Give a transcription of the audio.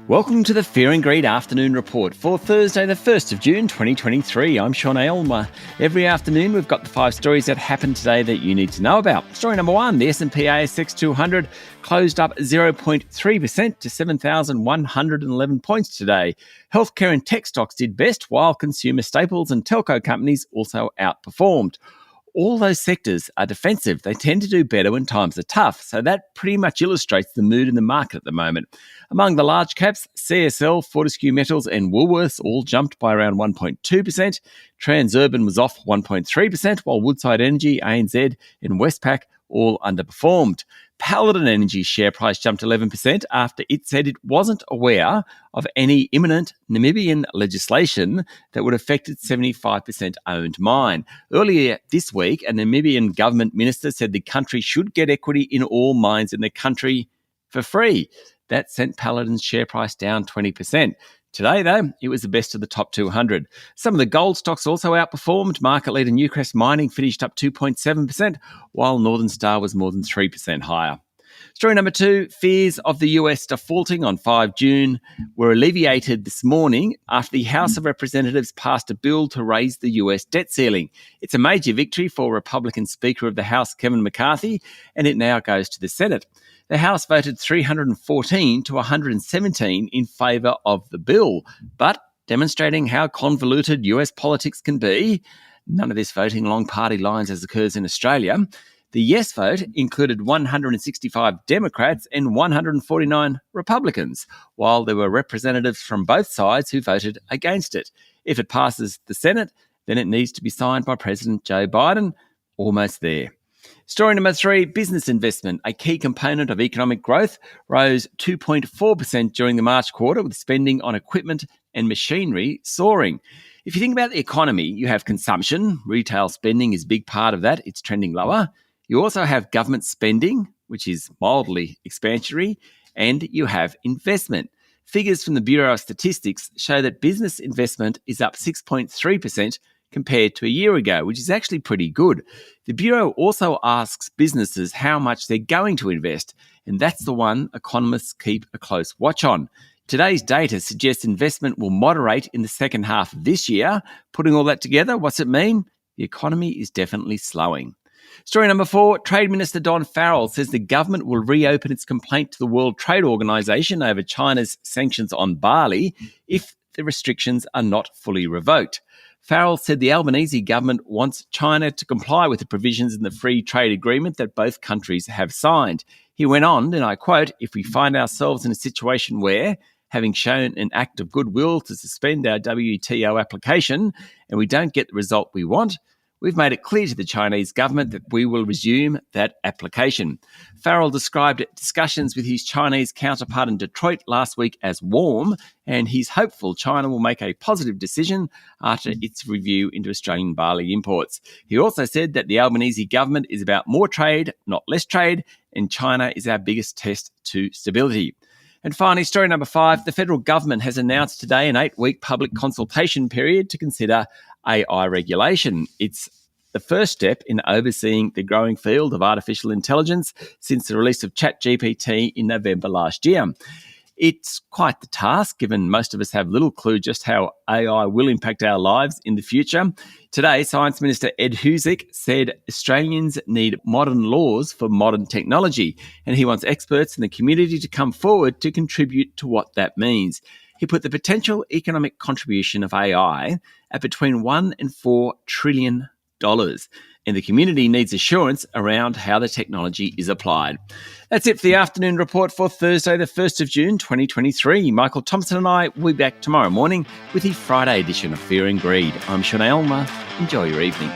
Welcome to the Fear and Greed Afternoon Report for Thursday, the 1st of June 2023. I'm Sean Aylmer. Every afternoon, we've got the 5 stories that happened today that you need to know about. Story number 1, the S&P ASX 200 closed up 0.3% to 7,111 points today. Healthcare and tech stocks did best, while consumer staples and telco companies also outperformed. All those sectors are defensive. They tend to do better when times are tough. So that pretty much illustrates the mood in the market at the moment. Among the large caps, CSL, Fortescue Metals and Woolworths all jumped by around 1.2%. Transurban was off 1.3%, while Woodside Energy, ANZ and Westpac all underperformed. Paladin Energy's share price jumped 11% after it said it wasn't aware of any imminent Namibian legislation that would affect its 75% owned mine. Earlier this week, a Namibian government minister said the country should get equity in all mines in the country for free. That sent Paladin's share price down 20%. Today, though, it was the best of the top 200. Some of the gold stocks also outperformed. Market leader Newcrest Mining finished up 2.7%, while Northern Star was more than 3% higher. Story number 2, fears of the US defaulting on 5 June were alleviated this morning after the House of Representatives passed a bill to raise the US debt ceiling. It's a major victory for Republican Speaker of the House, Kevin McCarthy, and it now goes to the Senate. The House voted 314 to 117 in favour of the bill, but demonstrating how convoluted US politics can be, none of this voting along party lines as occurs in Australia. The yes vote included 165 Democrats and 149 Republicans, while there were representatives from both sides who voted against it. If it passes the Senate, then it needs to be signed by President Joe Biden. Almost there. Story number 3, business investment, a key component of economic growth, rose 2.4% during the March quarter, with spending on equipment and machinery soaring. If you think about the economy, you have consumption. Retail spending is a big part of that. It's trending lower. You also have government spending, which is mildly expansionary, and you have investment. Figures from the Bureau of Statistics show that business investment is up 6.3% compared to a year ago, which is actually pretty good. The Bureau also asks businesses how much they're going to invest, and that's the one economists keep a close watch on. Today's data suggests investment will moderate in the second half of this year. Putting all that together, what's it mean? The economy is definitely slowing. Story number 4, Trade Minister Don Farrell says the government will reopen its complaint to the World Trade Organization over China's sanctions on barley if the restrictions are not fully revoked. Farrell said the Albanese government wants China to comply with the provisions in the free trade agreement that both countries have signed. He went on, and I quote, "If we find ourselves in a situation where, having shown an act of goodwill to suspend our WTO application, and we don't get the result we want, we've made it clear to the Chinese government that we will resume that application." Farrell described discussions with his Chinese counterpart in Detroit last week as warm, and he's hopeful China will make a positive decision after its review into Australian barley imports. He also said that the Albanese government is about more trade, not less trade, and China is our biggest test to stability. And finally, story number 5, the federal government has announced today an 8-week public consultation period to consider AI regulation. It's the first step in overseeing the growing field of artificial intelligence since the release of ChatGPT in November last year. It's quite the task, given most of us have little clue just how AI will impact our lives in the future. Today, Science Minister Ed Husic said Australians need modern laws for modern technology, and he wants experts in the community to come forward to contribute to what that means. He put the potential economic contribution of AI at between $1 and $4 trillion, and the community needs assurance around how the technology is applied. That's it for the afternoon report for Thursday, the 1st of June, 2023. Michael Thompson and I will be back tomorrow morning with the Friday edition of Fear and Greed. I'm Sean Aylmer. Enjoy your evening.